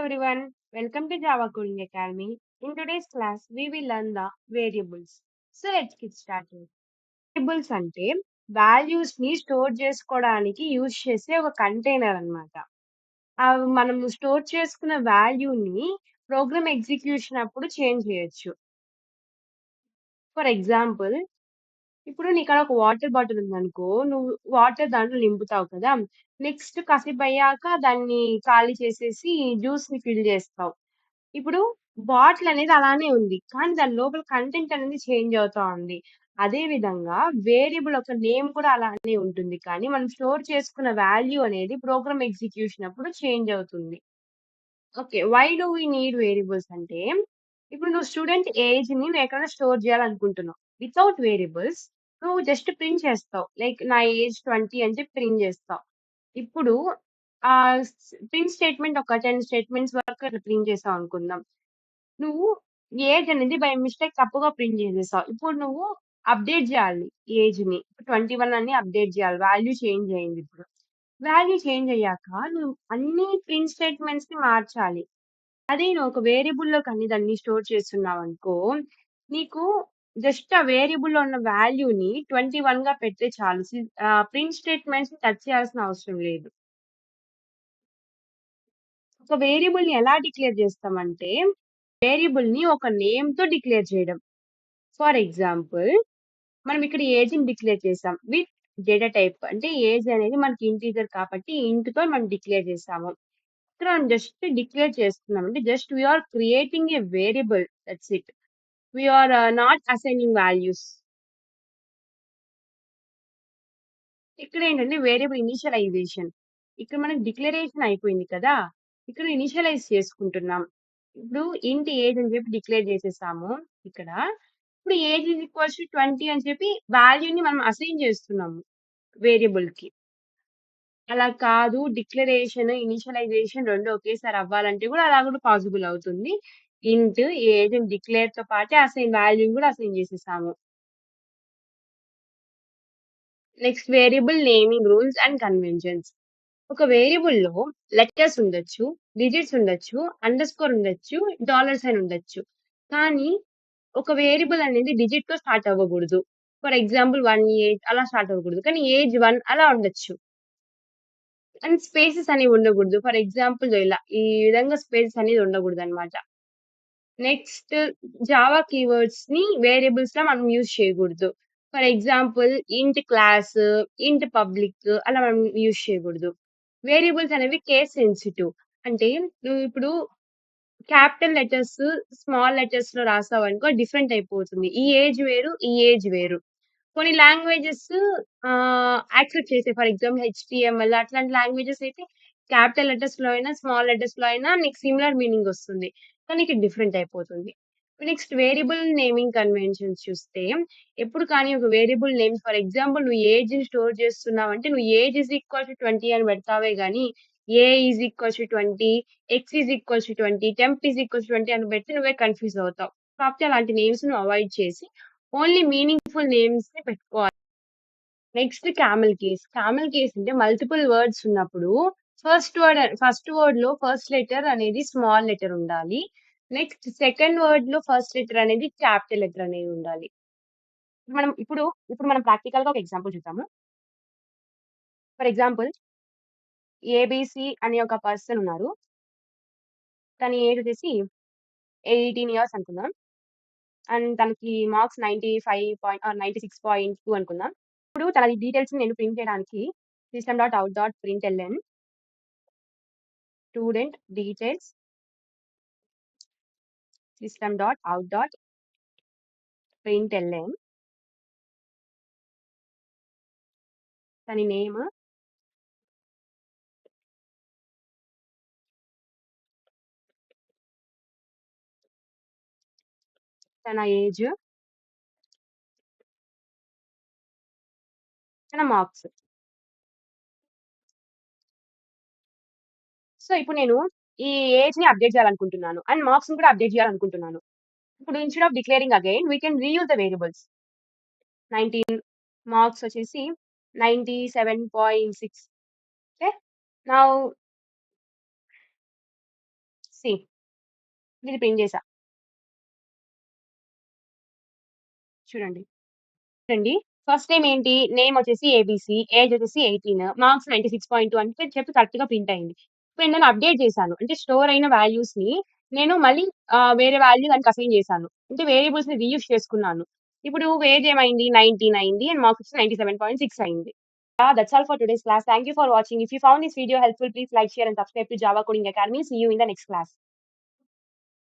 everyone, welcome to Java Coding Academy. In today's class, we will learn the variables. So let's get started. Variables అంటే values ని store చేసుకోవడానికి use చేసే ఒక container అన్నమాట. అవి మనము స్టోర్ చేసుకున్న వాల్యూని ప్రోగ్రామ్ ఎగ్జిక్యూషన్ అప్పుడు చేంజ్ చేయొచ్చు. ఫర్ ఎగ్జాంపుల్, ఇప్పుడు నీకాడ ఒక వాటర్ బాటిల్ ఉందనుకో, నువ్వు వాటర్ దాంట్లో నింపుతావు కదా! నెక్స్ట్ కాసేపయ్యాక దాన్ని ఖాళీ చేసేసి జ్యూస్‌ని ఫిల్ చేస్తావు. ఇప్పుడు బాటిల్ అనేది అలానే ఉంది. కానీ దాని లోపల కంటెంట్ అనేది చేంజ్ అవుతా ఉంది. అదే విధంగా వేరియబుల్ యొక్క నేమ్ కూడా అలానే ఉంటుంది. కానీ మనం స్టోర్ చేసుకున్న వాల్యూ అనేది ప్రోగ్రామ్ ఎగ్జిక్యూషన్ అప్పుడు చేంజ్ అవుతుంది. Okay. Why do we need variables అంటే, ఇప్పుడు నువ్వు స్టూడెంట్ ఏజ్‌ని నువ్వెక్కడైనా స్టోర్ చేయాలనుకుంటున్నావు. వితౌట్ వేరియబుల్స్ నువ్వు జస్ట్ ప్రింట్ చేస్తావు. లైక్ నా ఏజ్ 20 అని చెప్పి ప్రింట్ చేస్తావు. ఇప్పుడు ప్రింట్ స్టేట్‌మెంట్ ఒక 10 స్టేట్‌మెంట్స్ వరకు అట్లా ప్రింట్ చేసావనుకుందాం. నువ్వు ఏజ్ అనేది బై మిస్టేక్ తప్పుగా ప్రింట్ చేసేసావు. ఇప్పుడు నువ్వు అప్‌డేట్ జేయాలి ఏజ్‌ని. 21 అని అప్‌డేట్ జేయాలి. వాల్యూ చేంజ్ అయిందిప్పుడు. వాల్యూ చేంజ్ అయ్యాక నువ్వు అన్ని ప్రింట్ స్టేట్‌మెంట్స్‌ని మార్చాలి. అదే నువ్వు ఒక వేరియబుల్‌లోకి దాన్ని స్టోర్ చేస్తున్నావనుకో, నీకు జస్ట్ ఆ వేరియబుల్‌లో ఉన్న వాల్యూని 21గా పెడితే చాలు. ప్రింట్ స్టేట్‌మెంట్స్‌ని టచ్ చేయాల్సిన అవసరం లేదు. ఒక వేరియబుల్‌ని ఎలా డిక్లేర్ చేస్తామంటే, వేరియబుల్‌ని ఒక నేమ్‌తో డిక్లేర్ చేయడం. ఫర్ ఎగ్జాంపుల్, మనం ఇక్కడ ఏజ్‌ని డిక్లేర్ చేసాం. విత్ డేటా టైప్ అంటే ఏజ్ అనేది మనకి ఇంటీజర్ కాబట్టి ఇంట్‌తో మనం డిక్లేర్ చేసాము. ఇక్కడ మనం జస్ట్ డిక్లేర్ చేస్తున్నాం. అంటే just we are creating a variable that's it. We are not assigning values. ఇక్కడ ఏంటంటే వేరియబుల్ ఇనిషియలైజేషన్. ఇక్కడ మనకి డిక్లరేషన్ అయిపోయింది కదా! ఇక్కడ ఇనిషియలైజ్ చేసుకుంటున్నాం. ఇప్పుడు ఇంట్ ఏజ్ అని చెప్పి డిక్లేర్ చేసేసాము ఇక్కడ. ఇప్పుడు ఏజ్ ఈజ్ ఈక్వల్స్ టు 20 అని చెప్పి వాల్యూని మనం అసైన్ చేస్తున్నాము వేరియబుల్‌కి. అలా కాదు డిక్లరేషన్, ఇనిషియలైజేషన్ 2 ఒకేసారి అవ్వాలంటే కూడా అలా కూడా పాసిబుల్ అవుతుంది. ఇంట్ ఏజ్ డిక్లేర్‌తో పాటే అసైన్ వాల్యూని కూడా అసైన్ చేసేసాము. Next variable naming rules and conventions. ఒక వేరియబుల్‌లో లెటర్స్ ఉండొచ్చు, డిజిట్స్ ఉండొచ్చు, అండర్‌స్కోర్ ఉండొచ్చు, డాలర్ సైన్ ఉండొచ్చు. కానీ ఒక వేరియబుల్ అనేది డిజిట్‌తో స్టార్ట్ అవ్వకూడదు. ఫర్ ఎగ్జాంపుల్ 1 ఏజ్ అలా స్టార్ట్ అవ్వకూడదు. కానీ ఏజ్ 1 అలా ఉండొచ్చు. అండ్ స్పేసెస్ అనేవి ఉండకూడదు. ఫర్ ఎగ్జాంపుల్ ఇలా ఈ విధంగా స్పేసెస్ అనేది ఉండకూడదనమాట. నెక్స్ట్ జావా కీవర్డ్స్‌ని వేరియబుల్స్‌లా మనం యూజ్ చేయకూడదు. ఫర్ ఎగ్జాంపుల్ ఇంట్ క్లాస్, ఇంట్ పబ్లిక్ అలా మనం యూజ్ చేయకూడదు. వేరియబుల్స్ అనేవి కేస్ సెన్సిటివ్. అంటే నువ్వు ఇప్పుడు క్యాపిటల్ లెటర్స్, స్మాల్ లెటర్స్‌లో రాసావనుకో డిఫరెంట్ అయిపోతుంది. ఈ ఏజ్ వేరు, ఈ ఏజ్ వేరు. కొన్ని లాంగ్వేజెస్ యాక్సెప్ట్ చేసాయి. ఫర్ ఎగ్జాంపుల్ హెచ్‌టీఎంఎల్ అట్లాంటి లాంగ్వేజెస్ అయితే క్యాపిటల్ లెటర్స్‌లో అయినా, స్మాల్ లెటర్స్‌లో అయినా నీకు సిమిలర్ మీనింగ్ వస్తుంది. కానీ ఇక్కడ డిఫరెంట్ అయిపోతుంది. నెక్స్ట్ వేరియబుల్ నేమింగ్ కన్వెన్షన్స్ చూస్తే, ఎప్పుడు కానీ ఒక వేరియబుల్ నేమ్ ఫర్ ఎగ్జాంపుల్ నువ్వు ఏజ్‌ని స్టోర్ చేస్తున్నావంటే నువ్వు ఏజ్ ఈజ్ ఈక్వల్ టు 20 అని పెడతావే గానీ, a is equals to 20, x is equals to 20, temp is equals to 20 అని పెడితే నువ్వే కన్‌ఫ్యూజ్ అవుతావు. కాకపోతే అలాంటి నేమ్స్ నువ్వు అవాయిడ్ చేసి ఓన్లీ మీనింగ్‌ఫుల్ నేమ్స్‌ని పెట్టుకోవాలి. Next camel case. Camel case అంటే మల్టిపుల్ వర్డ్స్ ఉన్నప్పుడు ఫస్ట్ వర్డ్‌లో ఫస్ట్ లెటర్ అనేది స్మాల్ లెటర్ ఉండాలి. నెక్స్ట్ సెకండ్ వర్డ్‌లో ఫస్ట్ లెటర్ అనేది క్యాపిటల్ లెటర్ అనేది ఉండాలి. ఇప్పుడు మనం ప్రాక్టికల్‌గా ఒక ఎగ్జాంపుల్ చూద్దాము. ఫర్ ఎగ్జాంపుల్ ఏబీసీ అనే ఒక పర్సన్ ఉన్నారు. తన ఏజ్ వచ్చేసి 18 ఇయర్స్ అనుకుందాం. అండ్ తనకి మార్క్స్ 96.2 అనుకుందాం. ఇప్పుడు తన డీటెయిల్స్‌ని నేను ప్రింట్ చేయడానికి system.out.println స్టూడెంట్ డీటెయిల్స్ system.out.println తన నేమ్, తన ఏజ్, తన మార్క్స్. సో, ఇప్పుడు నేను ఈ ఏజ్‌ని అప్డేట్ చేయాలనుకుంటున్నాను. అండ్ మార్క్స్‌ని కూడా అప్డేట్ చేయాలనుకుంటున్నాను. ఇప్పుడు instead of declaring again we can reuse the variables. 19 marks వచ్చేసి 97.6. ఓకే. నౌ సీ ఇది ప్రింట్ చేశా. చూడండి. చూడండి. ఫస్ట్ నేమ్ ఏంటి? నేమ్ వచ్చేసి ఏబీసీ, ఏజ్ వచ్చేసి 18, మార్క్స్ 96.2 అని చెప్పి కరెక్ట్‌గా ప్రింట్ అయింది. ఇప్పుడు నేను అప్డేట్ చేశాను. అంటే స్టోర్ అయిన వాల్యూస్‌ని నేను మళ్ళీ వేరే వాల్యూ దానికి అసైన్ చేశాను. అంటే వేరియబుల్స్‌ని రీయూజ్ చేసుకున్నాను. ఇప్పుడు ఏజ్ ఏమైంది? 19 అయింది అండ్ మార్క్స్ వచ్చి 97.6 అయింది. That's all for today's class. Thank you for watching. If you found this video helpful, please like, share and subscribe to Java Coding Academy. See you in the next class.